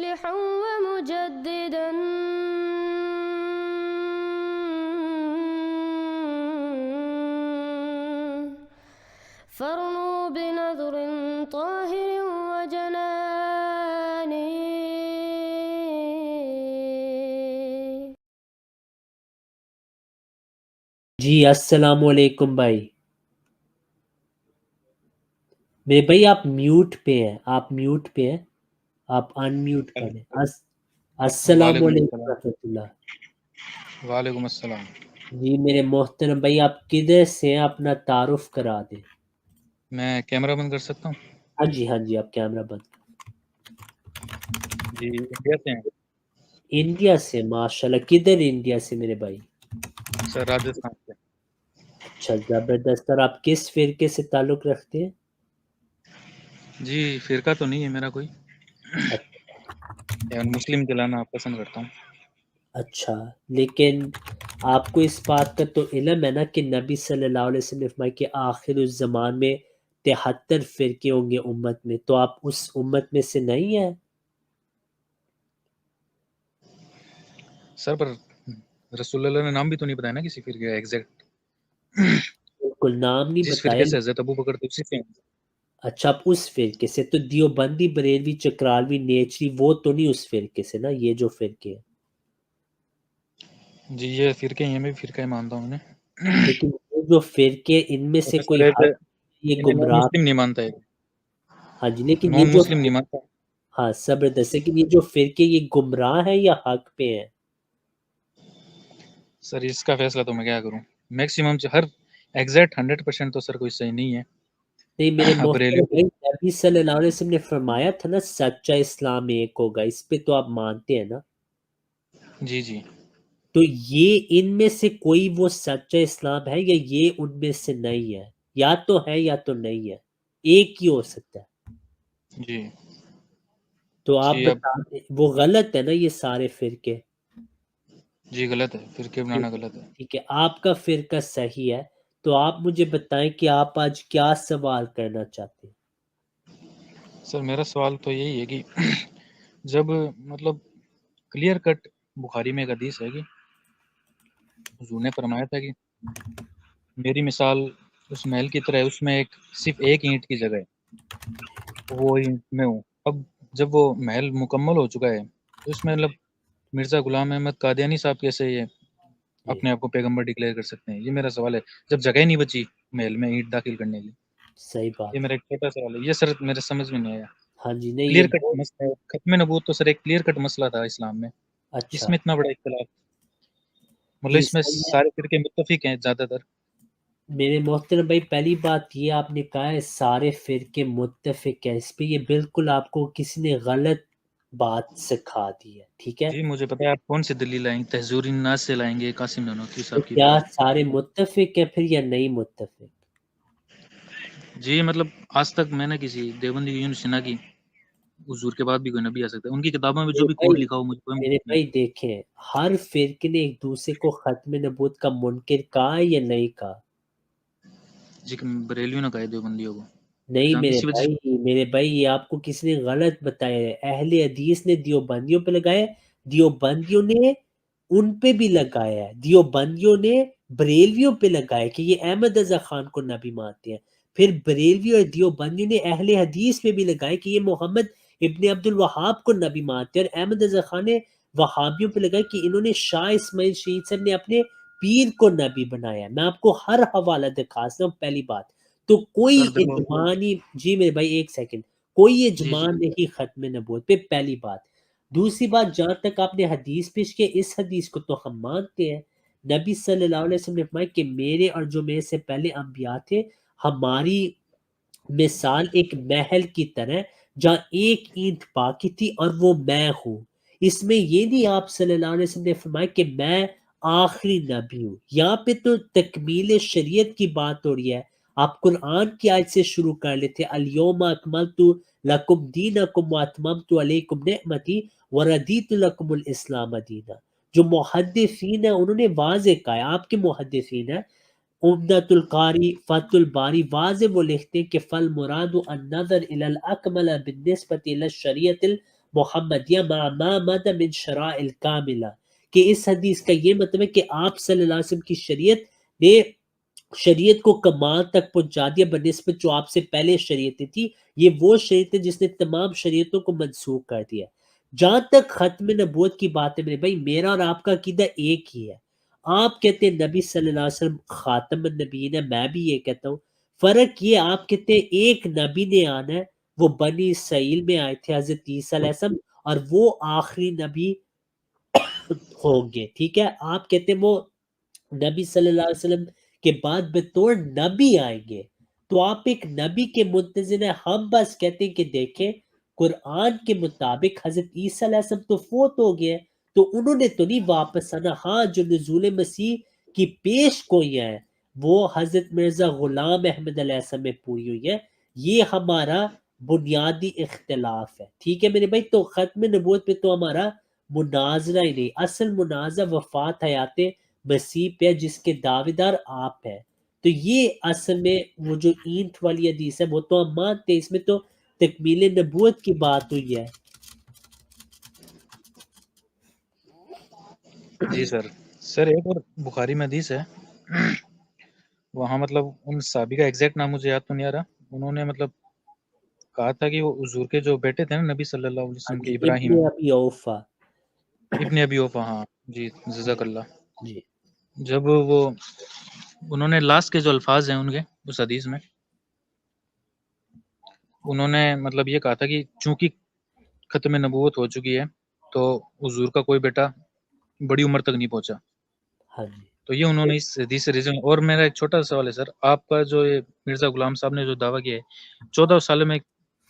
مصلحا ومجددا فارنوا بنظر طاهر وجنان. جی السلام علیکم بھائی. میرے بھائی آپ میوٹ پہ ہیں، آپ ان میوٹ کریں. السلام وعلیکم علیکم السلام. رحمۃ اللہ. وعلیکم السلام. جی میرے محترم بھائی آپ کدھر سے ہیں، اپنا تعارف کرا دیں. میں کیمرہ بند کر سکتا ہوں؟ ہاں جی آپ کیمرہ بند. جی انڈیا سے ہیں انڈیا سے؟ ماشاءاللہ. کدھر انڈیا سے میرے بھائی؟ سر، راجستھان سے. اچھا زبردست. اور آپ کس فرقے سے تعلق رکھتے ہیں؟ جی فرقہ تو نہیں ہے میرا کوئی، یعنی مسلم کہلانا پسند کرتا ہوں. اچھا لیکن آپ کو اس بات کا تو علم ہے نا کہ نبی صلی اللہ علیہ وسلم نے فرمایا کہ آخر الزمان میں 73 فرقے ہوں گے امت میں، تو آپ اس امت میں سے نہیں ہیں؟ سر پر رسول اللہ نے نام بھی تو نہیں بتایا نا کسی فرقے کا ایگزیکٹ. بالکل نام نہیں جس بتایا. فرقے سے حضرت ابو بکر تھے اسی سے ہیں. اچھا آپ اس فرقے سے، تو دیوبندی بریلوی چکرالوی نیچری وہ تو نہیں اس فرقے سے نا، یہ جو فرقے ہیں. جی یہ فرقے ہیں، میں بھی فرقہ ہی مانتا ہوں انہیں. لیکن وہ جو فرقے ان میں سے کوئی حق یہ نان گمراہ. مسلم نہیں مانتا ہے، ہاں جی لیکن یہ نان جو مسلم نہیں مانتا. ہاں زبردست ہے کہ یہ جو فرقے یہ گمراہ ہیں یا حق پہ ہیں؟ سر اس کا فیصلہ تو میں کیا کروں، میکسیمم ہر ایگزیکٹ 100% تو سر کوئی صحیح نہیں ہے. نہیں میرے محترم بریلوی بھائی، نبی صلی اللہ علیہ وسلم نے فرمایا تھا نا سچا اسلام ایک ہوگا، اس پہ تو آپ مانتے ہیں نا. جی جی تو یہ ان میں سے کوئی وہ سچا اسلام ہے یا یہ ان میں سے نہیں ہے؟ یا تو ہے یا تو نہیں ہے، ایک ہی ہو سکتا ہے. جی تو آپ جی اب بتا دیں وہ غلط ہے نا یہ سارے فرقے. جی غلط ہے، فرقے بنانا غلط ہے. ٹھیک ہے آپ کا فرقہ صحیح ہے، تو آپ مجھے بتائیں کہ آپ آج کیا سوال کرنا چاہتے ہیں. سر میرا سوال تو یہی ہے کہ جب مطلب کلیئر کٹ بخاری میں ایک حدیث ہے کہ حضور نے فرمایا تھا کہ میری مثال اس محل کی طرح ہے، اس میں صرف ایک اینٹ کی جگہ ہے، وہ اینٹ میں ہوں. اب جب وہ محل مکمل ہو چکا ہے تو اس میں مطلب مرزا غلام احمد قادیانی صاحب کیسے یہ جی اپنے آپ کو پیغمبر ڈکلیئر کر سکتے ہیں؟ یہ میرا سوال ہے، جب جگہ ہی نہیں بچی محل میں اینٹ داخل کرنے کی. صحیح یہ بات. میرا ایک چھوٹا سوال ہے، یہ سر میرے سمجھ میں نہیں آیا. ہاں جی نہیں یہ کلیئر کٹ مسئلہ ہے، ختم نبوت تو سر ایک کلیئر کٹ مسئلہ تھا اسلام میں، اس اچھا میں اتنا بڑا اختلاف، مطلب جی اس میں صحیح ہے. سارے فرقے متفق ہیں زیادہ تر. میرے محترم بھائی پہلی بات یہ آپ نے کہا ہے سارے فرقے متفق ہیں، اس پہ یہ بالکل آپ کو کسی نے غلط بات سکھا دی ہے. ٹھیک ہے، جی مجھے پتا ہے آپ کون سی دلیل لائیں گے، تحذور الناس سے لائیں گے، قاسم نانوتوی تو صاحب کی کیا بات. سارے متفق ہیں پھر یا نہیں متفق؟ جی مطلب آج تک میں نے کسی دیوبندی یوں سنا کی حضور کے بعد بھی کوئی نبی آ سکتا ہے، ان کی کتابوں میں جو بھی کوڈ لکھا ہو مجھے کوئی میرے معلوم نہیں. بھائی دیکھیں ہر فرقے نے ایک دوسرے کو ختم نبوت کا منکر کہا ہے یا نہیں کہا؟ جی بریلیوں نے کہا ہے دیوبندیوں کو. نہیں اسی وجہ سے میرے بھائی یہ آپ کو کسی نے غلط بتایا ہے. اہل حدیث نے دیوبندیوں پہ لگایا، دیوبندیوں نے ان پہ بھی لگایا ہے، دیوبندیوں نے بریلویوں پہ لگایا کہ یہ احمد رضا خان کو نبی مانتے ہیں. پھر بریلوی اور دیوبندیوں نے اہل حدیث پہ بھی لگایا کہ یہ محمد ابن عبد الوہاب کو نبی مانتے ہیں. اور احمد رضا خان نے وہابیوں پہ لگایا کہ انہوں نے شاہ اسماعیل شہید صاحب نے اپنے پیر کو نبی بنایا. میں آپ کو ہر حوالہ دکھا سکتا ہوں. پہلی بات تو کوئی سر دیکھو. اجماع نہیں. جی میرے بھائی ایک سیکنڈ، کوئی جی اجماع جی نہیں ختم نبوت پہ، پہلی بات. دوسری بات جہاں تک آپ نے حدیث پیش کی، اس حدیث کو تو ہم مانتے ہیں. نبی صلی اللہ علیہ وسلم نے فرمایا کہ میرے اور جو میرے سے پہلے انبیاء تھے ہماری مثال ایک محل کی طرح جہاں ایک اینٹ باقی تھی اور وہ میں ہوں. اس میں یہ نہیں آپ صلی اللہ علیہ وسلم نے فرمایا کہ میں آخری نبی ہوں. یہاں پہ تو تکمیل شریعت کی بات ہو رہی ہے. آپ قرآن کی آیت سے شروع کر لیتے الیوم اکملت لکم دینکم واتممت علیکم نعمتی وردیت لکم الاسلام دینا. جو محدثین ہیں انہوں نے واضح کہا ہے، آپ کے محدثین ہیں عمدۃ القاری فتح الباری واضح وہ لکھتے ہیں کہ فل مراد النظر الی الاکمل بالنسبۃ الی الشریعۃ محمدیہ مع ما مد من شرائع الکاملہ، کہ اس حدیث کا یہ مطلب ہے کہ آپ صلی اللہ علیہ وسلم کی شریعت نے شریعت کو کمال تک پہنچا دیا بنسبت جو آپ سے پہلے شریعتیں تھی، یہ وہ شریعت ہے جس نے تمام شریعتوں کو منسوخ کر دیا۔ جہاں تک ختم نبوت کی بات ہے میرے بھائی، میرا اور آپ کا عقیدہ ایک ہی ہے۔ آپ کہتے ہیں نبی صلی اللہ علیہ وسلم خاتم النبیین ہے، میں بھی یہ کہتا ہوں۔ فرق یہ آپ کہتے ہیں ایک نبی نے آنا ہے، وہ بنی اسرائیل میں آئے تھے حضرت عیسیٰ علیہ السلام، اور وہ آخری نبی ہوں گے، ٹھیک ہے۔ آپ کہتے ہیں وہ نبی صلی اللہ علیہ وسلم کے بعد بطور نبی آئیں گے، تو آپ ایک نبی کے منتظر ہیں۔ ہم بس کہتے ہیں کہ دیکھیں قرآن کے مطابق حضرت عیسیٰ علیہ السلام تو فوت ہو گئے، تو انہوں نے تو نہیں واپس آنا۔ ہاں جو نزول مسیح کی پیش گوئیاں ہیں وہ حضرت مرزا غلام احمد علیہ السلام میں پوری ہوئی ہے، یہ ہمارا بنیادی اختلاف ہے، ٹھیک ہے میرے بھائی۔ تو ختم نبوت پہ تو ہمارا مناظرہ ہی نہیں، اصل مناظرہ وفات حیات مسیح پہ جس کے دعوے دار آپ ہیں۔ تو یہ اصل میں وہ جو اینٹ والی حدیث ہے وہ تو ہم مانتے ہیں، اس میں تو تکمیل نبوت کی بات ہوئی ہے۔ جی سر۔ سر ایک اور بخاری میں حدیث ہے، وہاں مطلب ان صحابی کا ایگزیکٹ نام مجھے یاد تو نہیں آ رہا، انہوں نے مطلب کہا تھا کہ وہ حضور کے جو بیٹے تھے نا نبی صلی اللہ علیہ وسلم کے، ابراہیم ابن ابی اوفا، ابن ابی اوفا، ہاں جی جزاک اللہ۔ جی جب وہ انہوں نے لاسٹ کے جو الفاظ ہیں ان کے اس حدیث میں، انہوں نے مطلب یہ کہا تھا کہ چونکہ ختم نبوت ہو چکی ہے تو حضور کا کوئی بیٹا بڑی عمر تک نہیں پہنچا، ہاں جی تو یہ انہوں نے اس حدیث سے ریزن۔ اور میرا ایک چھوٹا سا سوال ہے سر، آپ کا جو یہ مرزا غلام صاحب نے جو دعویٰ کیا ہے 14 سال میں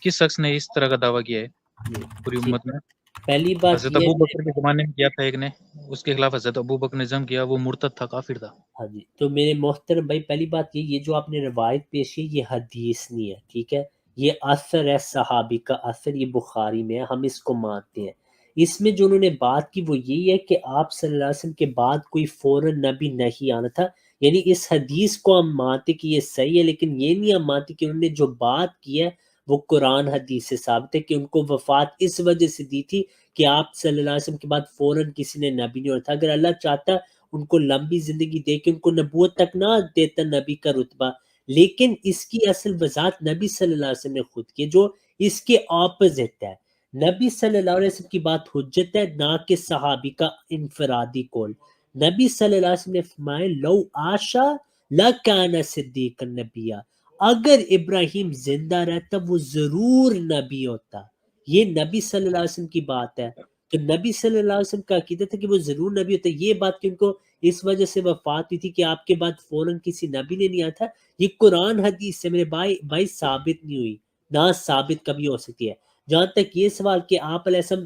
کس شخص نے اس طرح کا دعویٰ کیا ہے جی پوری ٹھیک۔ امت میں؟ پہلی بات حضرت یہ ابو ہے، بکر کے زمانے میں کیا تھا ایک نے، اس کے خلاف حضرت ابو بکر نے جنگ کیا، وہ مرتد تھا، کافر تھا۔ ہاں جی تو میرے محترم بھائی پہلی بات یہ جو آپ نے روایت پیش کی یہ حدیث نہیں ہے، ٹھیک ہے، یہ اثر ہے صحابی کا اثر، یہ بخاری میں ہے، ہم اس کو مانتے ہیں۔ اس میں جو انہوں نے بات کی وہ یہی ہے کہ آپ صلی اللہ علیہ وسلم کے بعد کوئی فوراً نبی نہیں آنا تھا، یعنی اس حدیث کو ہم مانتے کہ یہ صحیح ہے، لیکن یہ نہیں ہم مانتے کہ انہوں نے جو بات کی ہے وہ قرآن حدیث سے ثابت ہے کہ ان کو وفات اس وجہ سے دی تھی کہ آپ صلی اللہ علیہ وسلم کے بعد فوراً کسی نے نبی نہیں ہونا تھا۔ اگر اللہ چاہتا ان کو لمبی زندگی دے کے ان کو نبوت تک نہ دیتا نبی کا رتبہ، لیکن اس کی اصل وضاحت نبی صلی اللہ علیہ وسلم نے خود کی، جو اس کے اپوزٹ ہے۔ نبی صلی اللہ علیہ وسلم کی بات حجت ہے، نہ کہ صحابی کا انفرادی قول۔ نبی صلی اللہ علیہ وسلم نے فرمائے لو آشا لکان صدیقا نبیہ، اگر ابراہیم زندہ رہتا وہ ضرور نبی ہوتا۔ یہ نبی صلی اللہ علیہ وسلم کی بات ہے، تو نبی صلی اللہ علیہ وسلم کا عقیدہ تھا کہ وہ ضرور نبی ہوتا ہے۔ یہ بات کہ ان کو اس وجہ سے وفات ہوئی تھی کہ آپ کے بعد فوراً کسی نبی نے نہیں آیا تھا، یہ قرآن حدیث سے میرے بھائی ثابت نہیں ہوئی، نہ ثابت کبھی ہو سکتی ہے۔ جہاں تک یہ سوال کہ آپ علیہ السلام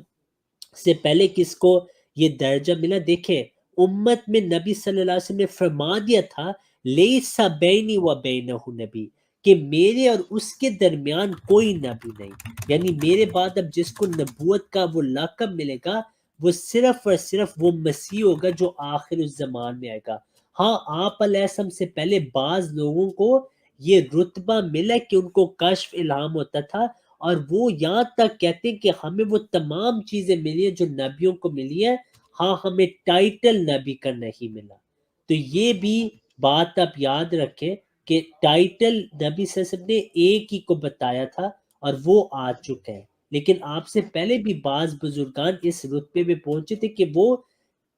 سے پہلے کس کو یہ درجہ ملا، دیکھیں امت میں نبی صلی اللہ علیہ وسلم نے فرما دیا تھا لیسا بینی و بینہ نبی، کہ میرے اور اس کے درمیان کوئی نبی نہیں، یعنی میرے بعد اب جس کو نبوت کا وہ لقب ملے گا وہ صرف اور صرف وہ مسیح ہوگا جو آخر الزمان میں آئے گا۔ ہاں آپ علیہ السلام سے پہلے بعض لوگوں کو یہ رتبہ ملا کہ ان کو کشف الہام ہوتا تھا، اور وہ یہاں تک کہتے ہیں کہ ہمیں وہ تمام چیزیں ملی ہیں جو نبیوں کو ملی ہے، ہاں ہمیں ٹائٹل نبی کا نہیں ملا۔ تو یہ بھی بات آپ یاد رکھیں کہ ٹائٹل نبی صلی اللہ علیہ وسلم نے ایک ہی کو بتایا تھا اور وہ آ چکا ہے، لیکن آپ سے پہلے بھی بعض بزرگان اس رتبے میں پہنچے تھے کہ وہ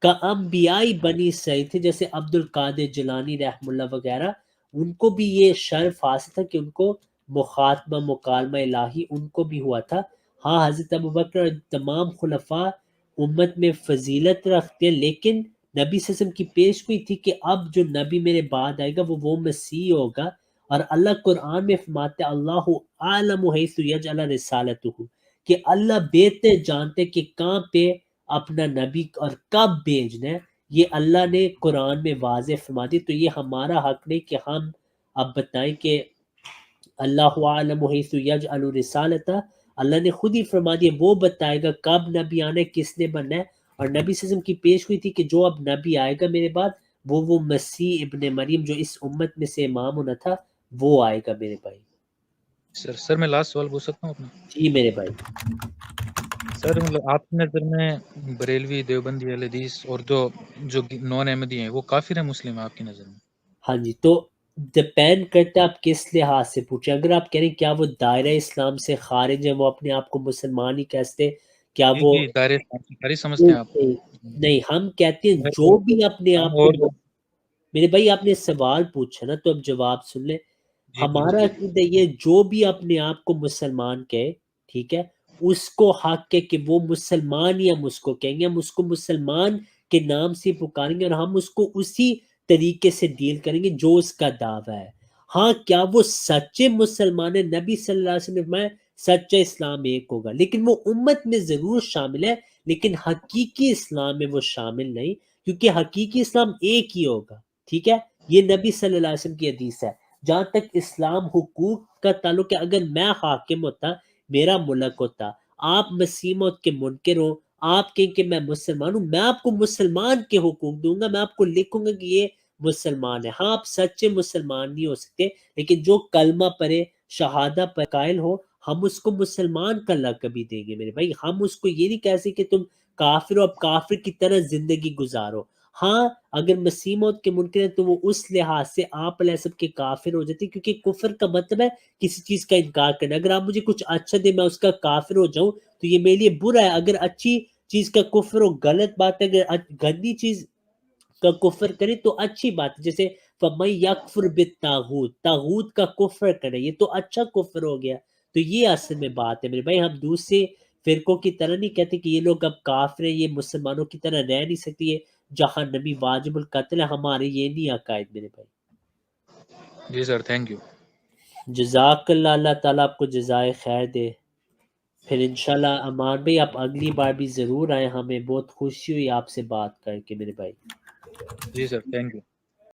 کا انبیائی بنی اسرائیل تھے، جیسے عبد القادر جیلانی رحم اللہ وغیرہ، ان کو بھی یہ شرف حاصل تھا کہ ان کو مخاطبہ مکالمہ الہی ان کو بھی ہوا تھا۔ ہاں حضرت ابوبکر اور تمام خلفاء امت میں فضیلت رکھتے ہیں، لیکن نبی صلی اللہ علیہ وسلم کی پیش ہوئی تھی کہ اب جو نبی میرے بعد آئے گا وہ مسیح ہوگا، اور اللہ قرآن میں فرماتے ہیں اللہ اعلم حیث یجعل رسالتہ، کہ اللہ بہتر جانتے کہ کہاں پہ اپنا نبی اور کب بھیجنا ہے، یہ اللہ نے قرآن میں واضح فرما دی۔ تو یہ ہمارا حق نہیں کہ ہم اب بتائیں کہ اللہ عالم حیث یجعل رسالتہ، اللہ نے خود ہی فرما دیا وہ بتائے گا کب نبی آنا ہے، کس نے بننا ہے۔ اور نبی صلی اللہ علیہ وسلم کی پیش ہوئی تھی کہ جو اب نبی آئے گا میرے بعد وہ مسیح ابن مریم جو اس امت میں سے امام ہونا تھا وہ آئے گا میرے بھائی۔ سر میں لاسٹ سوال پوچھ سکتا ہوں اپنا؟ جی میرے بھائی۔ سر مطلب آپ کی نظر میں بریلوی دیوبندی اہل حدیث اور جو نان احمدی ہیں وہ کافر ہیں مسلم آپ کی نظر میں؟ ہاں جی، تو ڈپینڈ کرتا ہے آپ کس لحاظ سے پوچھیں. اگر آپ کہہ رہے ہیں کیا وہ دائرہ اسلام سے خارج ہیں، وہ اپنے آپ کو مسلمان ہی کہتے، کیا جی وہ جی دائرہ اسلام سے خارج سمجھتے ہیں آپ؟ نہیں، ہم کہتے ہیں جو بھی اپنے آپ کو، میرے بھائی آپ نے سوال پوچھا نا تو اب جواب سن لیں. جی ہمارا عقیدہ یہ جو بھی اپنے آپ کو مسلمان کہے، ٹھیک ہے، اس کو حق ہے کہ وہ مسلمان ہی ہم اس کو کہیں گے، ہم اس کو مسلمان کے نام سے پکاریں گے اور ہم اس کو اسی طریقے سے ڈیل کریں گے جو اس کا دعویٰ ہے. ہاں کیا وہ سچے مسلمان ہیں؟ نبی صلی اللہ علیہ وسلم نے فرمایا سچا اسلام ایک ہوگا، لیکن وہ امت میں ضرور شامل ہے، لیکن حقیقی اسلام میں وہ شامل نہیں، کیونکہ حقیقی اسلام ایک ہی ہوگا. ٹھیک ہے، یہ نبی صلی اللہ علیہ وسلم کی حدیث ہے. جہاں تک اسلام حقوق کا تعلق ہے، اگر میں حاکم ہوتا، میرا ملک ہوتا، آپ مسیح موت کے منکر ہو، آپ کہیں کہ میں مسلمان ہوں، میں آپ کو مسلمان کے حقوق دوں گا، میں آپ کو لکھوں گا کہ یہ مسلمان ہے. ہاں آپ سچے مسلمان نہیں ہو سکتے، لیکن جو کلمہ پڑھے، شہادہ پر قائل ہو، ہم اس کو مسلمان کا لقب بھی دیں گے میرے بھائی. ہم اس کو یہ نہیں کہہ سکتے کہ تم کافر ہو، اب کافر کی طرح زندگی گزارو. ہاں اگر مسیح موت کے منکر ہیں تو وہ اس لحاظ سے آپ علیہ السلام کے کافر ہو جاتے، کیونکہ کفر کا مطلب ہے کسی چیز کا انکار کرنا. اگر آپ مجھے کچھ اچھا دیں میں اس کا کافر ہو جاؤں تو یہ میرے لیے برا ہے. اگر اچھی چیز کا کفر ہو غلط بات ہے، اگر گندی چیز کا کفر کرے تو اچھی بات ہے. جیسے فَمَن يَكْفُرْ بِالطَّاغُوتِ، طاغوت کا کفر کرے، یہ تو اچھا کفر ہو گیا. تو یہ اصل میں بات ہے میرے بھائی. ہم دوسرے فرقوں کی طرح نہیں کہتے کہ یہ لوگ اب کافر ہیں، یہ مسلمانوں کی طرح رہ نہیں سکتی، ہے جہنمی واجب القتل ہے. ہمارے یہ نہیں عقائد میرے بھائی. جی سر، تھینک یو. جزاک اللہ، اللہ تعالیٰ آپ کو جزائے خیر دے. پھر انشاءاللہ امان بھائی آپ اگلی بار بھی ضرور آئیں، ہمیں بہت خوشی ہوئی آپ سے بات کر کے میرے بھائی. جی سر، تھینک یو.